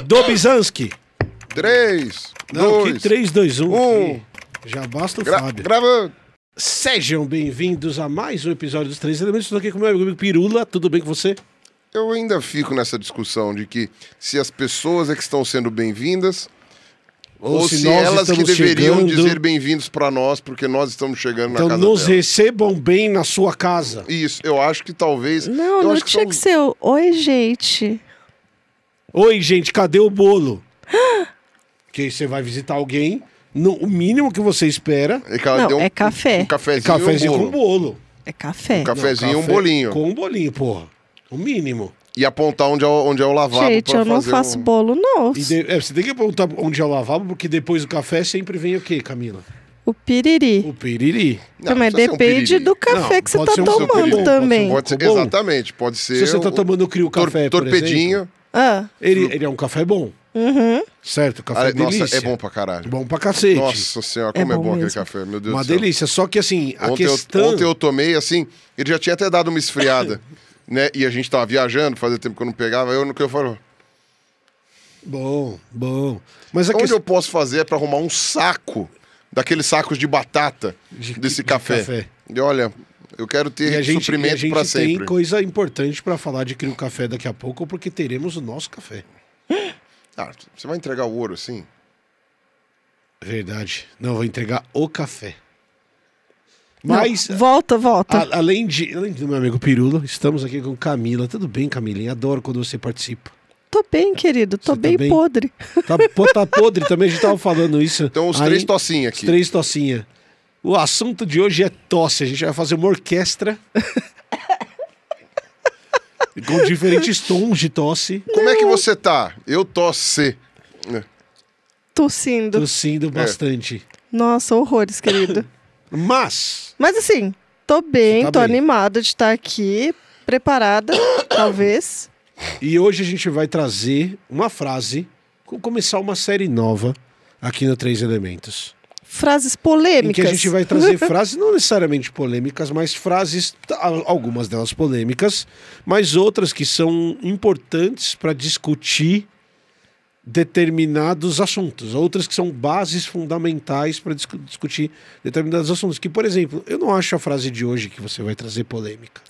Dobzhansky. 3, Não, 2, que 3, 2, 1. 1. Já basta o Fábio. Gravando. Sejam bem-vindos a mais um episódio dos Três Elementos. Estou aqui com o meu amigo Pirula. Tudo bem com você? Eu ainda fico nessa discussão de que se as pessoas é que estão sendo bem-vindas ou se nós elas que estamos deveriam chegando. dizer bem-vindos pra nós, porque nós estamos chegando na Então casa nos dela. recebam bem na sua casa. Isso, eu acho que talvez... Não, eu não acho que tinha são- que ser o oi, gente. Oi, gente, cadê o bolo? Que você vai visitar alguém, o mínimo que você espera É que ela Não, deu é café. Um cafezinho, cafezinho e um com bolo. bolo. É café. Um cafezinho e um Café bolinho. Com um bolinho, porra. O mínimo. E apontar onde é o lavabo Gente, pra eu não fazer faço um... bolo, não. Você tem que perguntar onde é o lavabo, porque depois do café sempre vem o quê, Camila? O piriri. O piriri. Não, Mas precisa ser um depende piriri. do café Não, que você pode tá ser um tomando piriri, também. Pode ser, Ficou bom? exatamente, pode ser... Se você tá tomando crio café, por torpedinho. exemplo, Ah, ele é um café bom. Certo, café é delícia. Nossa, é bom pra caralho. Bom pra cacete. Nossa senhora, como é bom bom aquele mesmo. café, meu Deus Uma do céu. delícia. Só que assim, a Ontem, questão... ontem eu tomei, assim, ele já tinha até dado uma esfriada, né? E a gente tava viajando, fazia tempo que eu não pegava, no que eu falo, Bom. Mas a onde questão... eu posso fazer pra arrumar um saco, daqueles sacos de batata desse de café? E olha, eu quero E ter a gente suprimento pra tem sempre. coisa importante pra falar de Crio Café daqui a pouco, porque teremos o nosso café. Ah, você vai entregar o ouro assim? Verdade. Não, vou entregar o café. Mas, não, volta. além do meu amigo Pirula, estamos aqui com Camila. Tudo bem, Camilinha? Adoro quando você participa. Tô bem, querido. Tô Você tá bem bem? podre. Tá podre também, a gente tava falando isso. Então, os Aí, três tocinhos Os aqui. três tossinha. O assunto de hoje é tosse. A gente vai fazer uma orquestra com diferentes tons de tosse, Como é que você tá? Eu tosse. Tossindo. tossindo bastante. Nossa, horrores, querido. Mas, Mas assim, tô bem, Você tá tô bem. animada de estar aqui, preparada, talvez. e hoje a gente vai trazer uma frase, começar uma série nova aqui no Três Elementos. Frases Em que polêmicas. a gente vai trazer frases não necessariamente polêmicas, mas frases, algumas delas polêmicas, mas outras que são importantes para discutir determinados assuntos, outras que são bases fundamentais para discutir determinados assuntos. Que, por exemplo, eu não acho a frase de hoje que você vai trazer polêmica.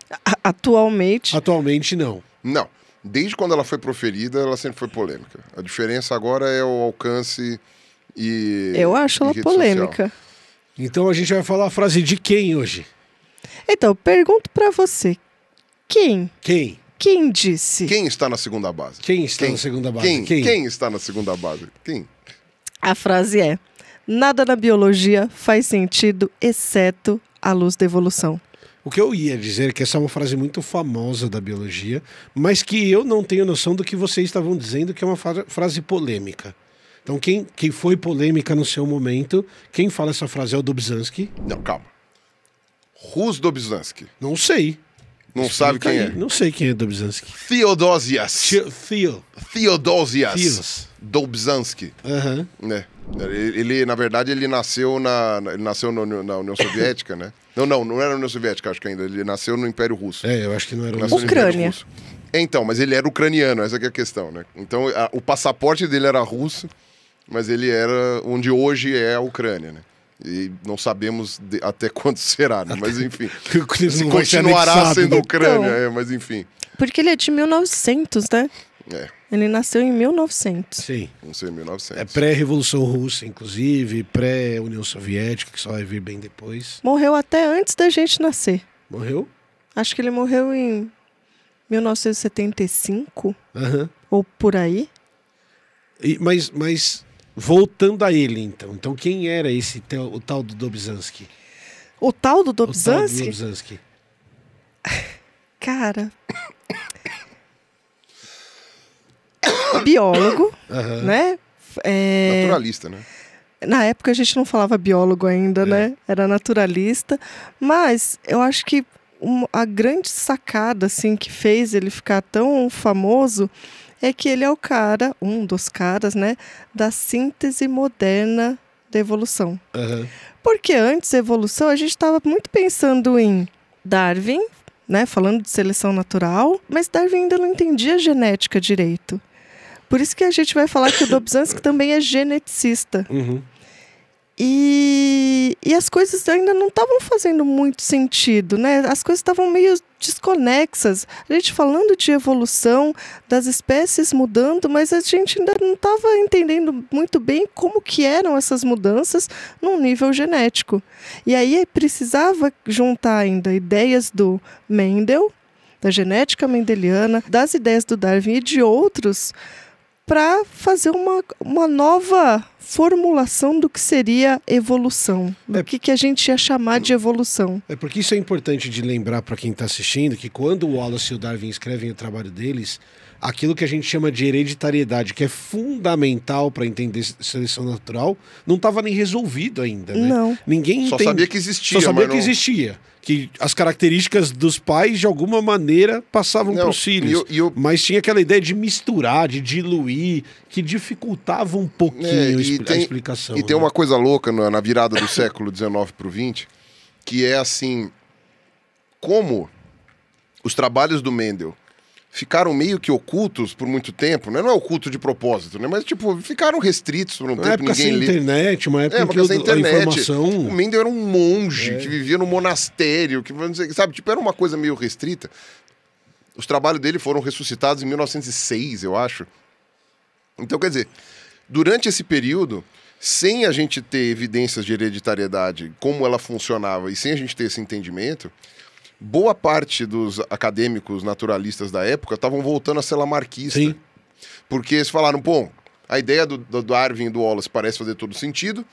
Atualmente. Atualmente, não. Não. Desde quando ela foi proferida, ela sempre foi polêmica. A diferença agora é o alcance e... Eu acho e ela rede polêmica. social. Então a gente vai falar a frase de quem hoje? Então, eu pergunto pra você. Quem Quem? disse? Quem está na segunda base? Quem está na segunda base? Quem está na segunda base? Quem? A frase é: nada na biologia faz sentido, exceto a luz da evolução. O que eu ia dizer é que essa é uma frase muito famosa da biologia, mas que eu não tenho noção do que vocês estavam dizendo que é uma frase polêmica. Então, quem foi polêmica no seu momento, quem fala essa frase é o Dobzhansky. Não, calma. Rus Dobzhansky. Não sei. Não sabe Explica quem aí. é? Não sei quem é Dobzhansky. Theodosias. Theodosias Filos. Dobzhansky. Aham. Né? Ele, na verdade, ele nasceu na União Soviética, né? Não era na União Soviética, acho que ainda. Ele nasceu no Império Russo. É, eu acho que não era o Nasceu mesmo. no Império Ucrânia. Russo. Então, mas ele era ucraniano, essa que é a questão, né? Então, o passaporte dele era russo, mas ele era onde hoje é a Ucrânia, né? E não sabemos até quando será, né? Mas enfim. Se Não vai ser continuará anexado, sendo né? Ucrânia, Então. mas enfim. Porque ele é de 1900, né? É, Ele nasceu em 1900. Sim. não sei, 1900. É pré-Revolução Russa, inclusive, pré-União Soviética, que só vai vir bem depois. Morreu até antes da gente nascer. Morreu? Acho que ele morreu em 1975 Aham. ou por aí. Mas voltando a ele, então. Então, quem era o tal do Dobzhansky? O tal do O tal do Dobzhansky? Dobzhansky. Cara. Biólogo, Aham. né? É, Naturalista, né? na época a gente não falava biólogo ainda, né? Era naturalista. Mas eu acho que a grande sacada assim, que fez ele ficar tão famoso é que ele é o cara, um dos caras, né? Da síntese moderna da evolução. Aham. Porque antes da evolução a gente estava muito pensando em Darwin, né? Falando de seleção natural, mas Darwin ainda não entendia a genética direito. Por isso que a gente vai falar que o Dobzhansky também é geneticista. Uhum. E as coisas ainda não estavam fazendo muito sentido, né? As coisas estavam meio desconexas. A gente falando de evolução, das espécies mudando, mas a gente ainda não estava entendendo muito bem como que eram essas mudanças num nível genético. E aí precisava juntar ainda ideias do Mendel, da genética mendeliana, das ideias do Darwin e de outros, para fazer uma nova formulação do que seria evolução, do que a gente ia chamar de evolução. É porque isso é importante de lembrar para quem está assistindo, que quando o Wallace e o Darwin escrevem o trabalho deles, aquilo que a gente chama de hereditariedade, que é fundamental para entender seleção natural, não estava nem resolvido ainda, né? Não. Ninguém Só sabia que existia. Só sabia mas que existia. Que as características dos pais, de alguma maneira, passavam para os filhos. Mas tinha aquela ideia de misturar, de diluir, que dificultava um pouquinho a explicação. E tem uma coisa louca na virada do século XIX para o XX, que é assim, como os trabalhos do Mendel ficaram meio que ocultos por muito tempo, né? Não é oculto de propósito, né? Mas, tipo, ficaram restritos por um tempo. Época sem internet, uma época que a informação... O Mendel era um monge que vivia no monastério, que, sabe, tipo, era uma coisa meio restrita. Os trabalhos dele foram ressuscitados em 1906, eu acho. Então, quer dizer, durante esse período, sem a gente ter evidências de hereditariedade, como ela funcionava, e sem a gente ter esse entendimento... Boa parte dos acadêmicos naturalistas da época estavam voltando a ser lamarquista. Sim. Porque eles falaram, pô, a ideia do Darwin e do Wallace parece fazer todo sentido,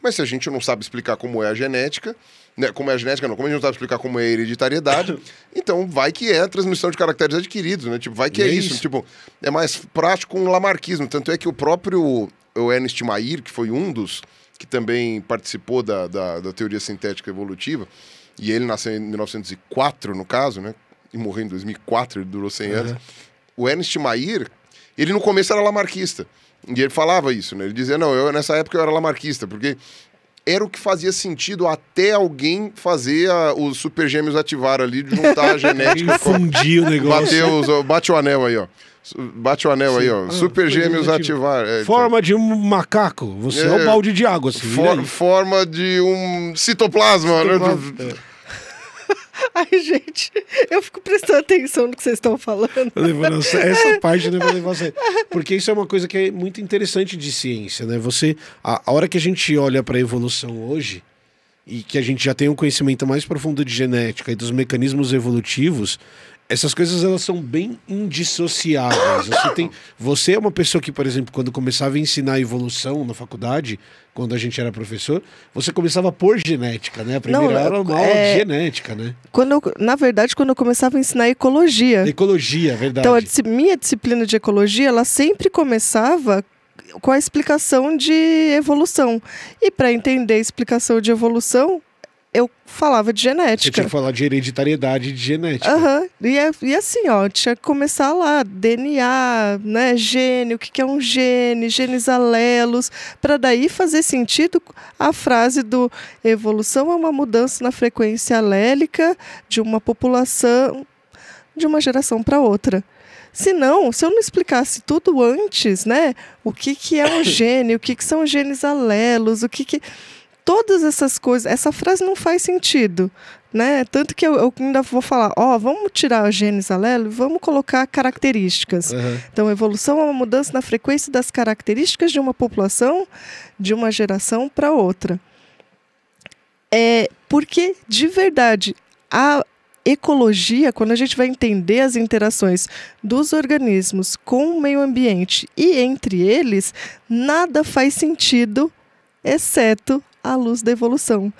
mas se a gente não sabe explicar como é a genética, né, como é a genética não, como a gente não sabe explicar como é a hereditariedade, então vai que é a transmissão de caracteres adquiridos, né? Tipo, vai que é isso. Tipo, é mais prático um lamarquismo. Tanto é que o próprio Ernst Mayr, que foi um dos que também participou da teoria sintética evolutiva, e ele nasceu em 1904, no caso, né? E morreu em 2004, ele durou 100 anos. O Ernst Mayr, ele no começo era lamarquista. E ele falava isso, né? Ele dizia, não, nessa época eu era lamarquista, porque era o que fazia sentido até alguém fazer os super gêmeos ativar ali, de juntar a genética. Fundir o negócio. Bate o anel aí, ó. Bate o anel aí, ó. Super gêmeos ativar. Forma de um macaco. Você é o balde de água, assim. Forma de um citoplasma. Né? Ai, gente, eu fico prestando atenção no que vocês estão falando. Essa parte não vai levar a sério. Porque isso é uma coisa que é muito interessante de ciência, né? A hora que a gente olha para a evolução hoje, e que a gente já tem um conhecimento mais profundo de genética e dos mecanismos evolutivos, essas coisas elas são bem indissociáveis. Você é uma pessoa que, por exemplo, quando começava a ensinar a evolução na faculdade, quando a gente era professor, você começava por genética, né? A primeira era uma aula de genética, né? Na verdade, quando eu começava a ensinar ecologia. Ecologia, verdade. Então, minha disciplina de ecologia, ela sempre começava com a explicação de evolução. E para entender a explicação de evolução, eu falava de genética. Você tinha que falar de hereditariedade de genética. E assim, ó, tinha que começar lá, DNA, né, gene, o que é um gene, genes alelos, para daí fazer sentido a frase do evolução é uma mudança na frequência alélica de uma população, de uma geração para outra. Se eu não explicasse tudo antes, né, o que é um gene, o que são genes alelos, todas essas coisas, essa frase não faz sentido, né? Tanto que eu ainda vou falar, vamos tirar os genes alelos e vamos colocar características. Então, evolução é uma mudança na frequência das características de uma população, de uma geração para outra. Porque, de verdade, a ecologia, quando a gente vai entender as interações dos organismos com o meio ambiente e entre eles, nada faz sentido, exceto à luz da evolução.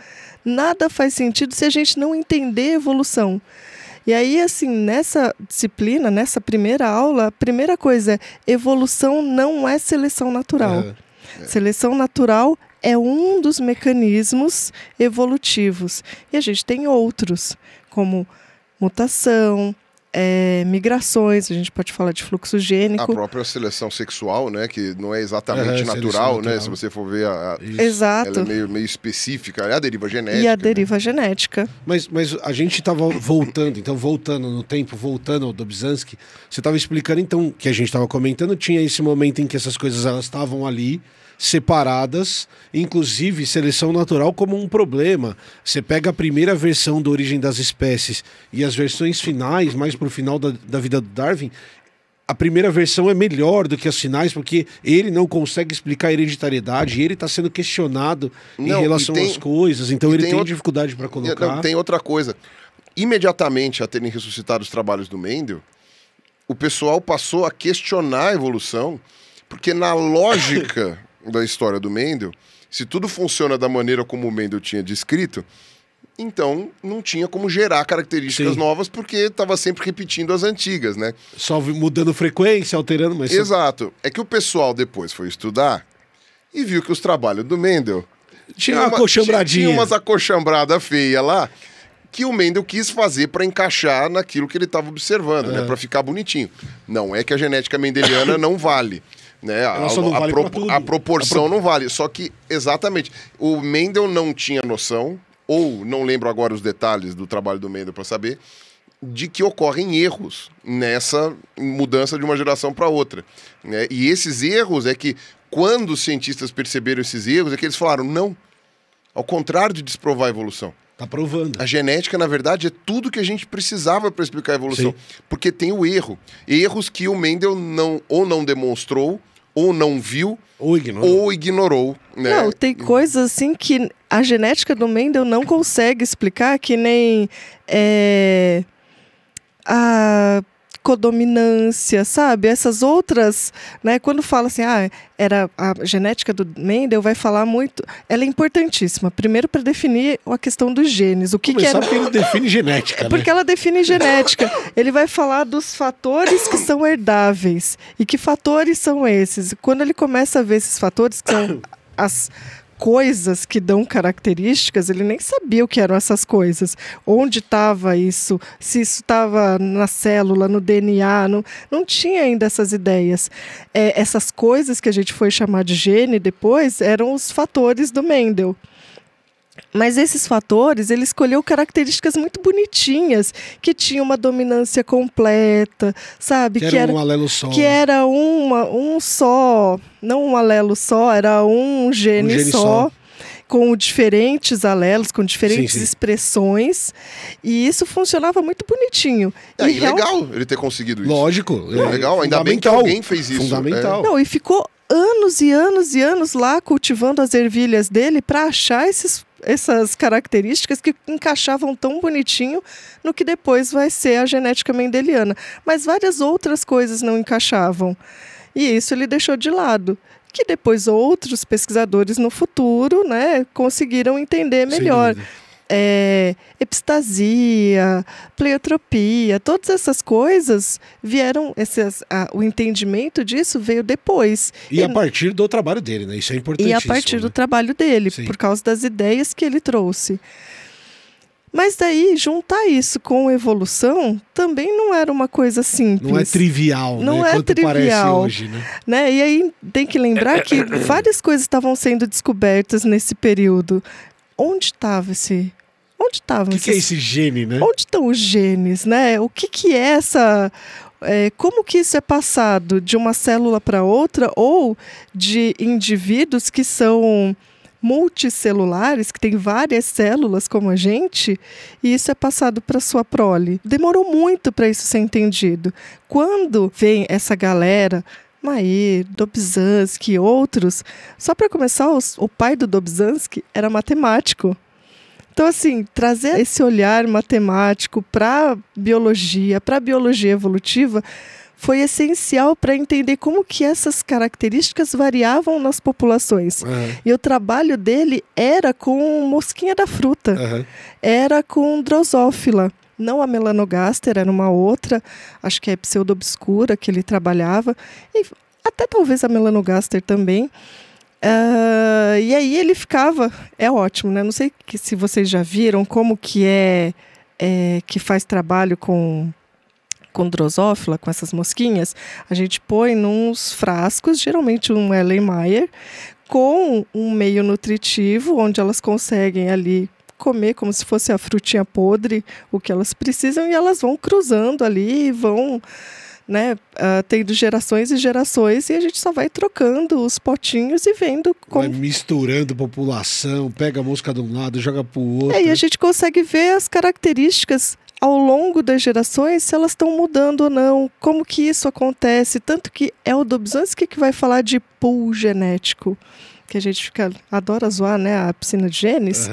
Nada faz sentido se a gente não entender a evolução. E aí, assim, nessa disciplina, nessa primeira aula, a primeira coisa é: evolução não é seleção natural. Seleção natural é um dos mecanismos evolutivos. E a gente tem outros, como mutação, migrações, a gente pode falar de fluxo gênico. A própria seleção sexual, né? Que não é exatamente natural, né? Se você for ver, Exato. ela é meio específica. É a deriva genética. E a deriva genética. Mas a gente estava voltando no tempo, voltando ao Dobzhansky, você estava explicando, então, que a gente estava comentando, tinha esse momento em que essas coisas elas estavam ali, separadas, inclusive seleção natural como um problema. Você pega a primeira versão da Origem das Espécies e as versões finais, mais pro final da vida do Darwin, a primeira versão é melhor do que as finais, porque ele não consegue explicar a hereditariedade, e ele está sendo questionado em relação às coisas, então ele tem dificuldade para colocar. Não, tem outra coisa. Imediatamente a terem ressuscitado os trabalhos do Mendel, o pessoal passou a questionar a evolução, porque na lógica da história do Mendel, se tudo funciona da maneira como o Mendel tinha descrito, então não tinha como gerar características novas, porque estava sempre repetindo as antigas, né? Só mudando frequência, alterando, mas... Exato. É que o pessoal depois foi estudar e viu que os trabalhos do Mendel... Tinha uma acochambradinha. Tinha umas acochambradas feias lá, que o Mendel quis fazer para encaixar naquilo que ele estava observando, né? Para ficar bonitinho. Não é que a genética mendeliana não vale. Né? A proporção não vale. Só que, exatamente, o Mendel não tinha noção, ou não lembro agora os detalhes do trabalho do Mendel para saber, de que ocorrem erros nessa mudança de uma geração para outra. Né? E esses erros é que, quando os cientistas perceberam esses erros, é que eles falaram, não, ao contrário de desprovar a evolução. Tá provando. A genética, na verdade, é tudo que a gente precisava para explicar a evolução. Sim. Porque tem o erro. Erros que o Mendel não demonstrou, ou não viu, ou ignorou. Né? Não, tem coisas assim que a genética do Mendel não consegue explicar, que nem a codominância, sabe? Essas outras, né? Quando fala assim, era a genética do Mendel, vai falar muito... Ela é importantíssima. Primeiro, para definir a questão dos genes. O que era... porque ele define genética, né? Porque ela define genética. Ele vai falar dos fatores que são herdáveis. E que fatores são esses? Quando ele começa a ver esses fatores, que são as coisas que dão características, ele nem sabia o que eram essas coisas. Onde estava isso? Se isso estava na célula, no DNA, não tinha ainda essas ideias. Essas coisas que a gente foi chamar de gene depois eram os fatores do Mendel. Mas esses fatores, ele escolheu características muito bonitinhas, que tinham uma dominância completa, sabe? Que era um alelo só. Que era um só, não um alelo só, era um gene só, com diferentes alelos, com diferentes expressões, e isso funcionava muito bonitinho. E legal ele ter conseguido isso. Lógico. Legal, ainda bem que alguém fez isso. Fundamental. Não, e ficou anos e anos e anos lá cultivando as ervilhas dele para achar essas características que encaixavam tão bonitinho no que depois vai ser a genética mendeliana. Mas várias outras coisas não encaixavam. E isso ele deixou de lado. Que depois outros pesquisadores no futuro, né, conseguiram entender melhor. Epistasia, pleiotropia, todas essas coisas vieram, o entendimento disso veio depois. E a partir do trabalho dele, né? Isso é importantíssimo. E a partir do trabalho dele, por causa das ideias que ele trouxe. Mas daí, juntar isso com evolução também não era uma coisa simples. Não é trivial, não né? É quanto trivial, parece hoje, né? E aí tem que lembrar que várias coisas estavam sendo descobertas nesse período. Onde estava esse... Onde estavam esses... O que é esse gene, né? Onde estão os genes, né? O que é essa... como que isso é passado de uma célula para outra, ou de indivíduos que são multicelulares, que têm várias células como a gente, e isso é passado para sua prole. Demorou muito para isso ser entendido. Quando vem essa galera... Mayr, Dobzhansky e outros. Só para começar, o pai do Dobzhansky era matemático. Então, assim, trazer esse olhar matemático para a biologia evolutiva, foi essencial para entender como que essas características variavam nas populações. E o trabalho dele era com mosquinha da fruta, era com drosófila. Não a melanogaster, era uma outra, acho que é pseudobscura que ele trabalhava, e até talvez a melanogaster também. E aí ele ficava, é ótimo, né? Não sei se vocês já viram como que que faz trabalho com com drosófila, com essas mosquinhas, a gente põe nos frascos, geralmente um Erlenmeyer, com um meio nutritivo, onde elas conseguem ali comer como se fosse a frutinha podre, o que elas precisam, e elas vão cruzando ali, vão, né, tendo gerações e gerações, e a gente só vai trocando os potinhos e vendo como... Vai misturando população, pega a mosca de um lado, joga pro outro. E a gente consegue ver as características ao longo das gerações, se elas estão mudando ou não, como que isso acontece, tanto que é o Dobzhansky que vai falar de pool genético, que a gente adora zoar, né, a piscina de genes,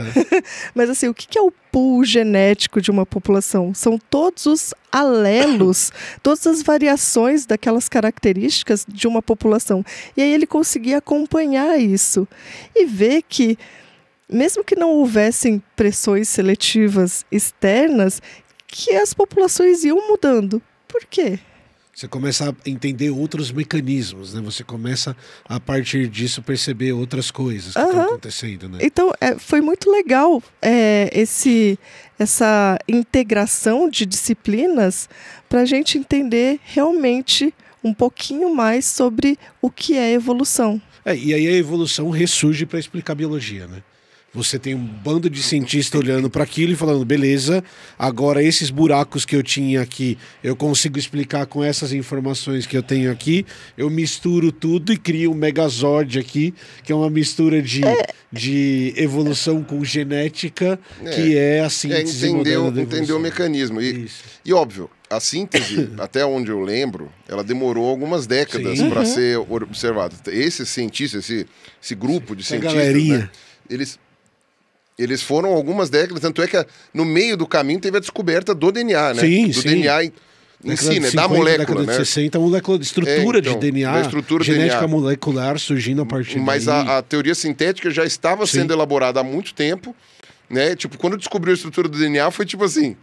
mas assim, o que é o pool genético de uma população? São todos os alelos, todas as variações daquelas características de uma população, e aí ele conseguia acompanhar isso, e ver que, mesmo que não houvessem pressões seletivas externas, que as populações iam mudando. Por quê? Você começa a entender outros mecanismos, né? Você começa, a partir disso, perceber outras coisas que estão acontecendo, né? Então, foi muito legal essa integração de disciplinas para a gente entender realmente um pouquinho mais sobre o que é evolução. E aí a evolução ressurge para explicar a biologia, né? Você tem um bando de cientistas olhando para aquilo e falando, beleza, agora esses buracos que eu tinha aqui, eu consigo explicar com essas informações que eu tenho aqui, eu misturo tudo e crio um Megazord aqui, que é uma mistura de evolução com genética, que é a síntese moderna da evolução. Entendeu o mecanismo. E óbvio, a síntese, até onde eu lembro, ela demorou algumas décadas para ser observada. Esses cientistas, esse grupo de cientistas, né, eles foram algumas décadas, tanto é que no meio do caminho teve a descoberta do DNA, né? Do DNA em si, né? Da molécula, né? 60, a molécula, estrutura de DNA, genética molecular surgindo a partir daí. Mas a teoria sintética já estava sendo elaborada há muito tempo, né? Tipo, quando descobriu a estrutura do DNA, foi tipo assim...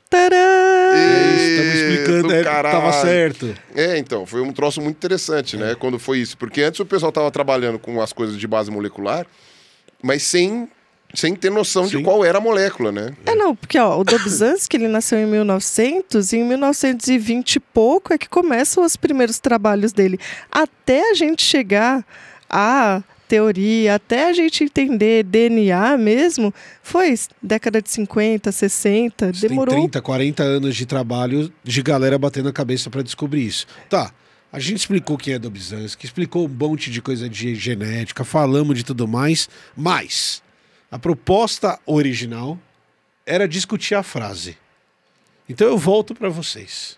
Tadã! Estamos explicando, estava certo. Então, foi um troço muito interessante, né? Quando foi isso. Porque antes o pessoal estava trabalhando com as coisas de base molecular, mas sem ter noção de qual era a molécula, né? Não, porque o Dobzhansky, ele nasceu em 1900, e em 1920 e pouco é que começam os primeiros trabalhos dele. Até a gente chegar à teoria, até a gente entender DNA mesmo, foi década de 50, 60, demorou... Tem 30, 40 anos de trabalho de galera batendo a cabeça para descobrir isso. Tá, a gente explicou quem é Dobzhansky, explicou um monte de coisa de genética, falamos de tudo mais, mas... a proposta original era discutir a frase. Então eu volto para vocês.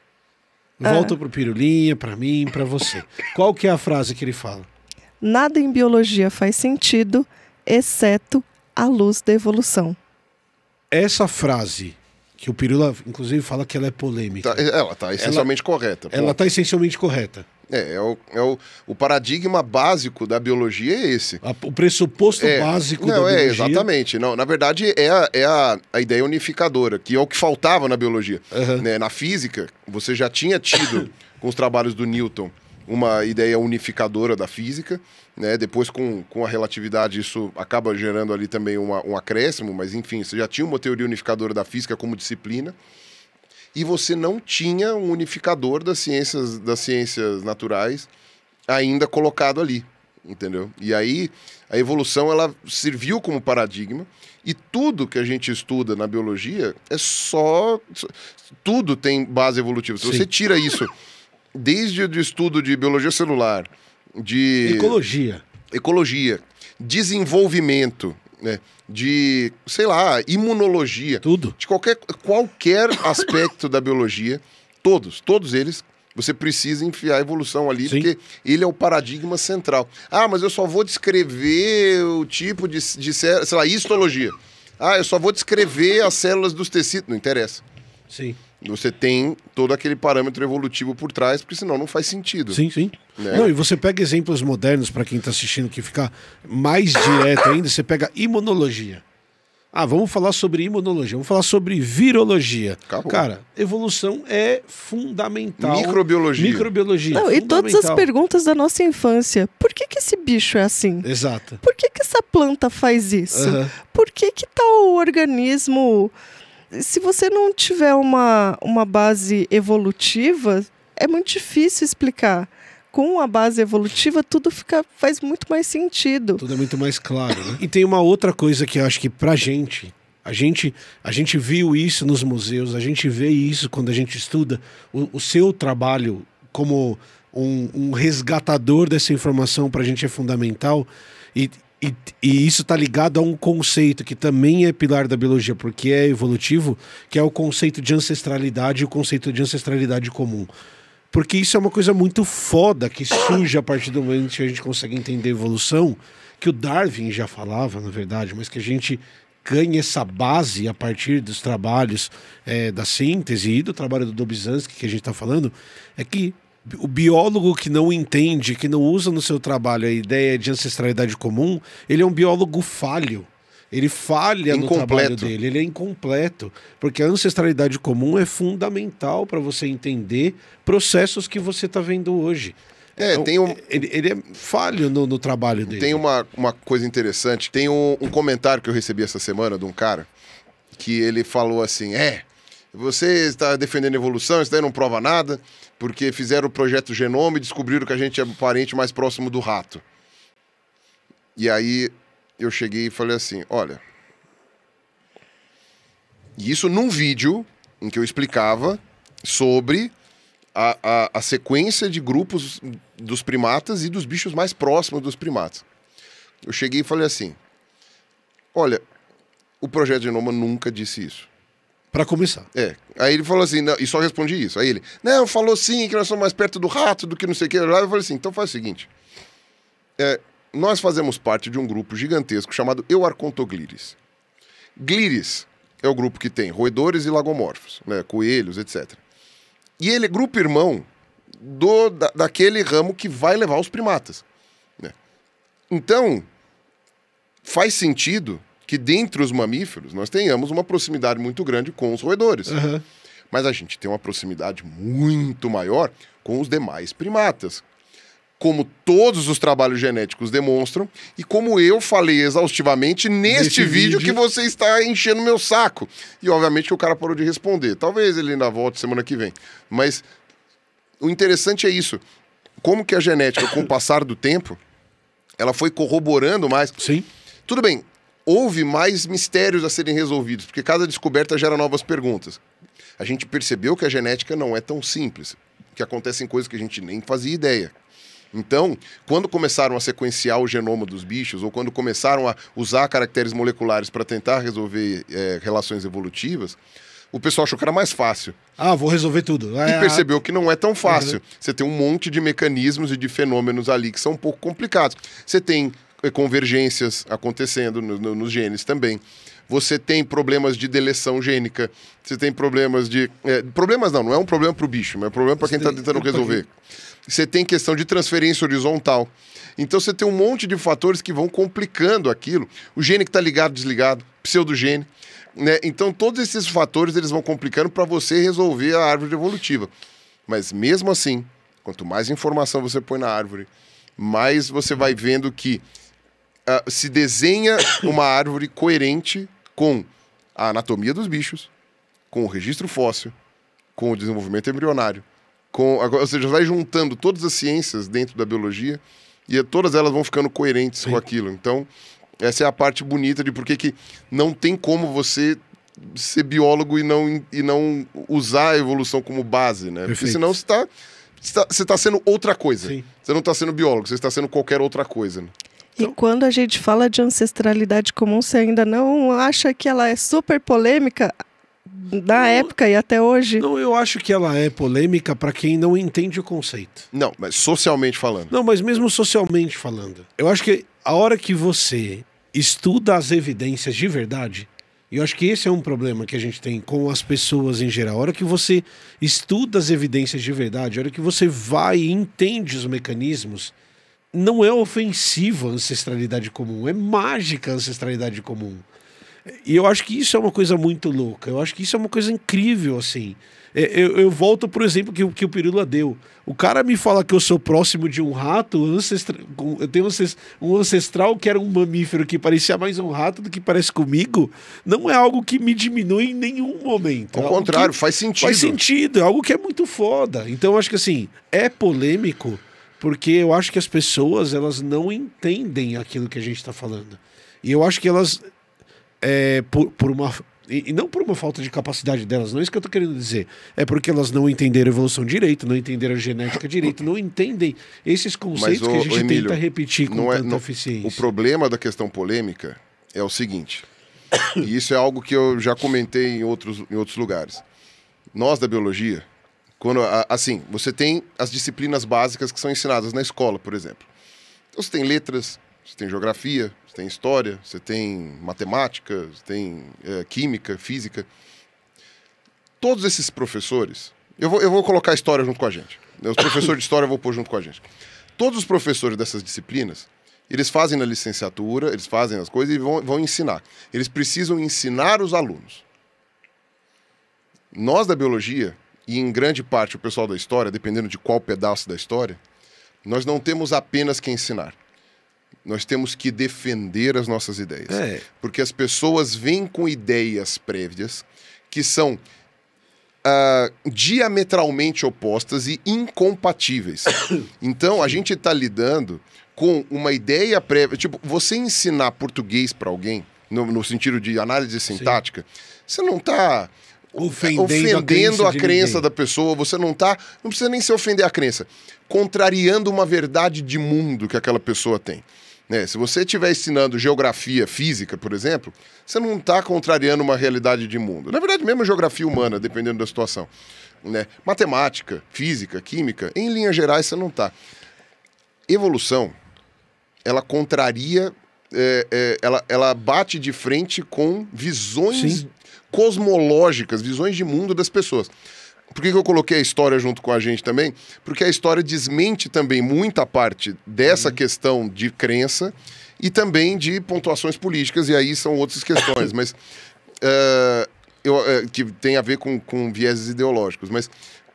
Volto pro Pirulinha, para mim, para você. Qual que é a frase que ele fala? Nada em biologia faz sentido, exceto a luz da evolução. Essa frase, que o Pirula, inclusive, fala que ela é polêmica. Ela está essencialmente correta. Ela está essencialmente correta. O paradigma básico da biologia é esse. O pressuposto básico da biologia. Exatamente. Não, na verdade, é a ideia unificadora, que é o que faltava na biologia. Né? Na física, você já tinha tido, com os trabalhos do Newton, uma ideia unificadora da física. Né? Depois, com a relatividade, isso acaba gerando ali também um acréscimo, mas enfim, você já tinha uma teoria unificadora da física como disciplina. E você não tinha um unificador das ciências naturais ainda colocado ali, entendeu? E aí a evolução ela serviu como paradigma, e tudo que a gente estuda na biologia tudo tem base evolutiva. Se você tira isso desde o estudo de biologia celular, de ecologia, desenvolvimento, né, de, sei lá, imunologia, tudo, de qualquer aspecto da biologia, todos eles, você precisa enfiar a evolução ali, porque ele é o paradigma central. Mas eu só vou descrever o tipo de sei lá, histologia. Eu só vou descrever as células dos tecidos. Não interessa. Sim. Você tem todo aquele parâmetro evolutivo por trás, porque senão não faz sentido. Sim. Né? Não, e você pega exemplos modernos, para quem está assistindo, que fica mais direto ainda, você pega imunologia. Vamos falar sobre imunologia, vamos falar sobre virologia. Acabou. Cara, evolução é fundamental. Microbiologia. Não, e todas as perguntas da nossa infância. Por que esse bicho é assim? Exato. Por que essa planta faz isso? Por que tal organismo se você não tiver uma base evolutiva, é muito difícil explicar. Com a base evolutiva, tudo faz muito mais sentido. Tudo é muito mais claro, né? E tem uma outra coisa que eu acho que pra gente, a gente viu isso nos museus, a gente vê isso quando a gente estuda o seu trabalho como um resgatador dessa informação pra gente é fundamental. E isso está ligado a um conceito que também é pilar da biologia, porque é evolutivo, que é o conceito de ancestralidade e o conceito de ancestralidade comum. Porque isso é uma coisa muito foda que surge a partir do momento que a gente consegue entender a evolução, que o Darwin já falava, na verdade, mas que a gente ganha essa base a partir dos trabalhos da síntese e do trabalho do Dobzhansky que a gente está falando, é que o biólogo que não entende, que não usa no seu trabalho a ideia de ancestralidade comum, ele é um biólogo falho. Ele falha no trabalho dele, ele é incompleto. Porque a ancestralidade comum é fundamental para você entender processos que você está vendo hoje. Ele é falho no trabalho dele. Tem uma coisa interessante. Tem um comentário que eu recebi essa semana de um cara que ele falou assim, você está defendendo a evolução, isso daí não prova nada, porque fizeram o projeto Genoma e descobriram que a gente é o parente mais próximo do rato. E aí eu cheguei e falei assim, olha, isso num vídeo em que eu explicava sobre a sequência de grupos dos primatas e dos bichos mais próximos dos primatas. Eu cheguei e falei assim, olha, o projeto Genoma nunca disse isso. Para começar. Aí ele falou assim, não, e só respondi isso. Aí ele, não, falou sim, que nós somos mais perto do rato do que não sei o que. Eu falei assim, então faz o seguinte, nós fazemos parte de um grupo gigantesco chamado Euarchontoglires. Glires é o grupo que tem roedores e lagomorfos, né, coelhos, etc. E ele é grupo irmão daquele ramo que vai levar os primatas. Né? Então, faz sentido que dentre os mamíferos nós tenhamos uma proximidade muito grande com os roedores. Uhum. Mas a gente tem uma proximidade muito maior com os demais primatas. Como todos os trabalhos genéticos demonstram, e como eu falei exaustivamente neste vídeo que você está enchendo meu saco. E obviamente que o cara parou de responder. Talvez ele ainda volte semana que vem. Mas o interessante é isso. Como que a genética, com o passar do tempo, ela foi corroborando mais. Sim. Tudo bem, houve mais mistérios a serem resolvidos, porque cada descoberta gera novas perguntas. A gente percebeu que a genética não é tão simples, que acontecem coisas que a gente nem fazia ideia. Então, quando começaram a sequenciar o genoma dos bichos, ou quando começaram a usar caracteres moleculares para tentar resolver relações evolutivas, o pessoal achou que era mais fácil. Vou resolver tudo. E percebeu que não é tão fácil. Uhum. Você tem um monte de mecanismos e de fenômenos ali que são um pouco complicados. Você tem convergências acontecendo nos genes também. Você tem problemas de deleção gênica. Você tem problemas de... problemas não é um problema para o bicho, mas é um problema para quem está tentando resolver. Você tem questão de transferência horizontal. Então você tem um monte de fatores que vão complicando aquilo. O gene que está ligado, desligado, pseudogene. Né? Então todos esses fatores eles vão complicando para você resolver a árvore evolutiva. Mas mesmo assim, quanto mais informação você põe na árvore, mais você vai vendo que se desenha uma árvore coerente com a anatomia dos bichos, com o registro fóssil, com o desenvolvimento embrionário. Ou seja, vai juntando todas as ciências dentro da biologia e todas elas vão ficando coerentes com aquilo. Então, essa é a parte bonita de por que não tem como você ser biólogo e não usar a evolução como base, né? Porque senão você está sendo outra coisa. Sim. Você não está sendo biólogo, você está sendo qualquer outra coisa. Né? E quando a gente fala de ancestralidade comum, você ainda não acha que ela é super polêmica? Na época e até hoje? Não, eu acho que ela é polêmica para quem não entende o conceito. Não, mas socialmente falando. Não, mas mesmo socialmente falando. Eu acho que a hora que você estuda as evidências de verdade, e eu acho que esse é um problema que a gente tem com as pessoas em geral. A hora que você estuda as evidências de verdade, a hora que você vai e entende os mecanismos, não é ofensiva a ancestralidade comum, é mágica a ancestralidade comum. E eu acho que isso é uma coisa muito louca. Eu acho que isso é uma coisa incrível, assim. Eu volto pro exemplo que o Pirula deu. O cara me fala que eu sou próximo de um rato, eu tenho um ancestral que era um mamífero que parecia mais um rato do que parece comigo. Não é algo que me diminui em nenhum momento. Ao contrário, faz sentido. Faz sentido, é algo que é muito foda. Então eu acho que assim, é polêmico porque eu acho que as pessoas elas não entendem aquilo que a gente está falando. E eu acho que elas, por uma... E não por uma falta de capacidade delas, não é isso que eu tô querendo dizer. É porque elas não entenderam a evolução direito, não entenderam a genética direito, não entendem esses conceitos que a gente Emílio, tenta repetir com tanta eficiência. O problema da questão polêmica é o seguinte, e isso é algo que eu já comentei em outros lugares. Nós da biologia, assim, você tem as disciplinas básicas que são ensinadas na escola, por exemplo. Então, você tem letras, você tem geografia, você tem história, você tem matemática, você tem química, física. Todos esses professores... Eu vou colocar a história junto com a gente. Os professores de história eu vou pôr junto com a gente. Todos os professores dessas disciplinas, eles fazem na licenciatura, eles fazem as coisas e vão ensinar. Eles precisam ensinar os alunos. Nós da biologia, e em grande parte o pessoal da história, dependendo de qual pedaço da história, nós não temos apenas que ensinar. Nós temos que defender as nossas ideias. Porque as pessoas vêm com ideias prévias que são diametralmente opostas e incompatíveis. Então, a gente está lidando com uma ideia prévia. Tipo, você ensinar português para alguém, no sentido de análise sintática, você não está ofendendo a crença da pessoa, você não precisa nem se ofender a crença, contrariando uma verdade de mundo que aquela pessoa tem. Se você estiver ensinando geografia física, por exemplo, você não está contrariando uma realidade de mundo. Na verdade, mesmo geografia humana, dependendo da situação. Matemática, física, química, em linhas gerais, você não está. Evolução, ela contraria, ela bate de frente com visões cosmológicas, visões de mundo das pessoas. Por que eu coloquei a história junto com a gente também? Porque a história desmente também muita parte dessa questão de crença e também de pontuações políticas, e aí são outras questões, mas que tem a ver com vieses ideológicos. Mas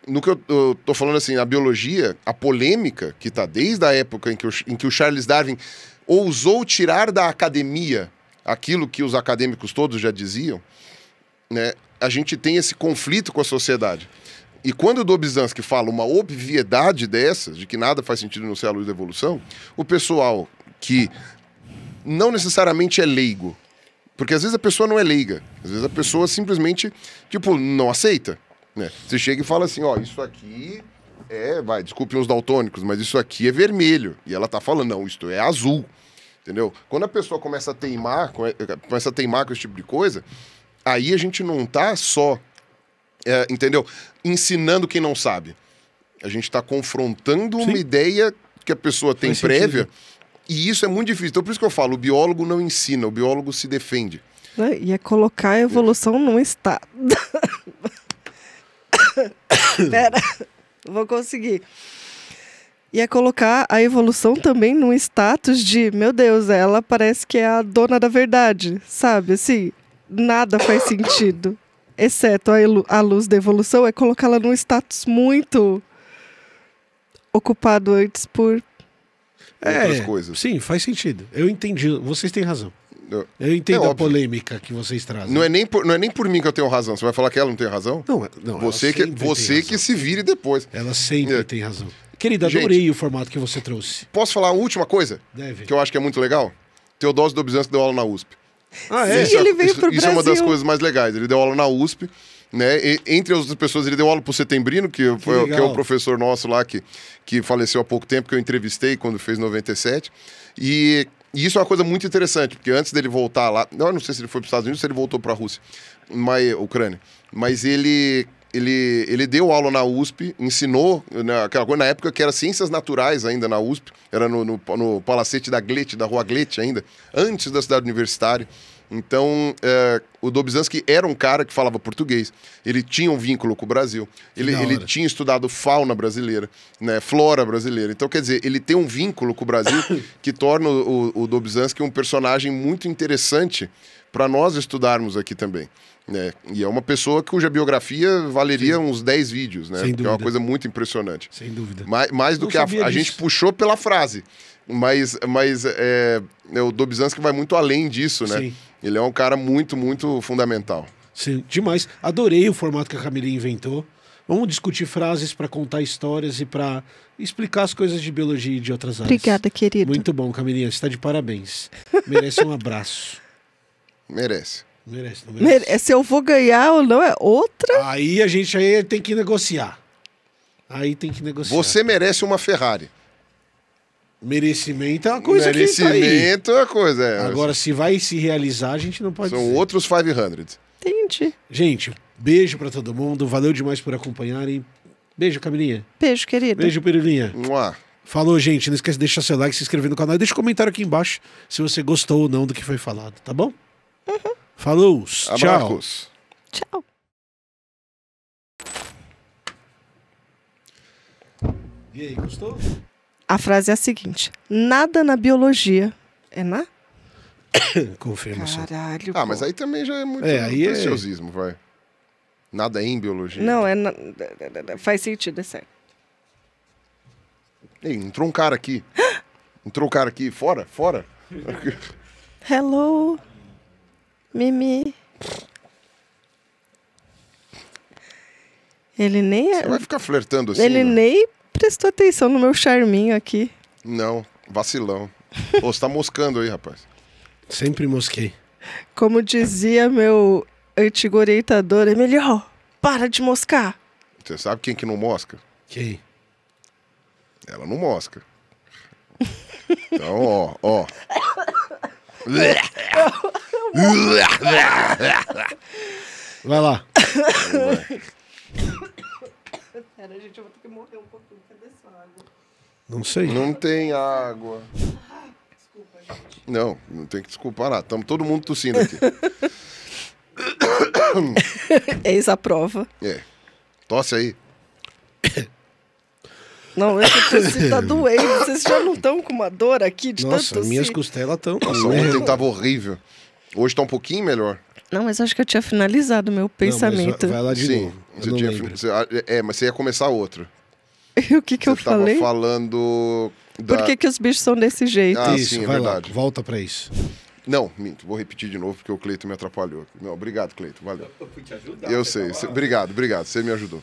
no que eu estou falando assim, a biologia, a polêmica que está desde a época em que o Charles Darwin ousou tirar da academia aquilo que os acadêmicos todos já diziam, a gente tem esse conflito com a sociedade. E quando o Dobzhansky fala uma obviedade dessas, de que nada faz sentido não ser a luz da evolução, o pessoal que não necessariamente é leigo, porque às vezes a pessoa não é leiga, às vezes a pessoa simplesmente, não aceita. Você chega e fala assim, isso aqui desculpem os daltônicos, mas isso aqui é vermelho. E ela tá falando, não, isto é azul. Entendeu? Quando a pessoa começa a teimar com esse tipo de coisa, aí a gente não tá só, entendeu? Ensinando quem não sabe. A gente está confrontando uma ideia que a pessoa tem prévia, e isso é muito difícil. Então, por isso que eu falo, o biólogo não ensina, o biólogo se defende. E é colocar a evolução num estado. Pera, vou conseguir. E é colocar a evolução também num status de, meu Deus, ela parece que é a dona da verdade, sabe? Assim, nada faz sentido. Exceto a luz da evolução, é colocá-la num status muito ocupado antes por outras coisas. Sim, faz sentido. Eu entendi. Vocês têm razão. Eu entendo a polêmica que vocês trazem. Não é nem por mim que eu tenho razão. Você vai falar que ela não tem razão? Não. Você que se vire depois. Ela sempre tem razão. Querida, adorei o formato que você trouxe. Posso falar uma última coisa? Deve. Que eu acho que é muito legal? Teodósio Dobzhansky deu aula na USP. Sim, ele veio pro Brasil. Isso é uma das coisas mais legais. Ele deu aula na USP, entre as outras pessoas, ele deu aula pro Setembrino, que é o professor nosso lá que faleceu há pouco tempo, que eu entrevistei quando fez 97. E isso é uma coisa muito interessante, porque antes dele voltar lá... Eu não sei se ele foi para os Estados Unidos ou se ele voltou para a Rússia, Ucrânia. Mas ele deu aula na USP, ensinou, aquela coisa na época que era Ciências Naturais ainda na USP, era no palacete da Glete, da Rua Glete ainda, antes da cidade universitária. Então, o Dobzhansky era um cara que falava português. Ele tinha um vínculo com o Brasil. Ele tinha estudado fauna brasileira, né, flora brasileira. Então, quer dizer, ele tem um vínculo com o Brasil que torna o Dobzhansky um personagem muito interessante para nós estudarmos aqui também. Né? E é uma pessoa cuja biografia valeria uns 10 vídeos, né? Porque é uma coisa muito impressionante. Sem dúvida. Mais do que a gente puxou pela frase. Mas o Dobzhansky vai muito além disso, né? Sim. Ele é um cara muito, muito fundamental. Sim, demais. Adorei o formato que a Camilinha inventou. Vamos discutir frases para contar histórias e para explicar as coisas de biologia e de outras áreas. Obrigada, querido. Muito bom, Camilinha. Você está de parabéns. Merece um abraço. Merece. Merece, não merece? Se eu vou ganhar ou não é outra. Aí a gente tem que negociar. Você merece uma Ferrari. Merecimento é uma coisa que tá aí. Merecimento é uma coisa, Agora, se vai se realizar, a gente não pode São outros 500. Entendi. Gente, beijo pra todo mundo. Valeu demais por acompanharem. Beijo, Camilinha. Beijo, querido. Beijo, Pirulinha. Mua. Falou, gente. Não esquece de deixar seu like, se inscrever no canal e deixa um comentário aqui embaixo se você gostou ou não do que foi falado, tá bom? Falou. Tchau. Tchau. E aí, gostou? A frase é a seguinte: nada na biologia é na... Confirmação. Caralho. Mas aí também já é muito aí preciosismo, vai. Nada em biologia. Não, faz sentido, é certo. Ei, entrou um cara aqui. Fora. Hello, Mimi. Ele nem... Você vai ficar flertando assim? Ele nem prestou atenção no meu charminho aqui. Não, vacilão. Pô, você tá moscando aí, rapaz. Sempre mosquei. Como dizia meu antigo orientador, Emilio, para de moscar. Você sabe quem que não mosca? Quem? Ela não mosca. Então, ó. Vai lá. Pera, gente, eu vou ter que morrer um pouquinho. Cadê essa água? Não sei. Não tem água. Desculpa, gente. Não tem que desculpar nada. Estamos todo mundo tossindo aqui. Eis a prova. Tosse aí. Não, essa tosse tá doendo. Vocês já não estão com uma dor aqui de tanto Nossa, tossir? minhas costelas estão... Nossa, ontem tava horrível. Hoje tá um pouquinho melhor. Não, mas acho que eu tinha finalizado o meu pensamento. Vai lá de Sim, novo. Eu não lembro. mas você ia começar outro. E o que eu falei? Você tava falando... Por que os bichos são desse jeito? Isso, sim, é vai verdade. lá, volta pra isso. Não, minto, vou repetir de novo porque o Cleito me atrapalhou. Não, obrigado, Cleito, valeu. Eu fui te ajudar. Eu sei, obrigado, você me ajudou.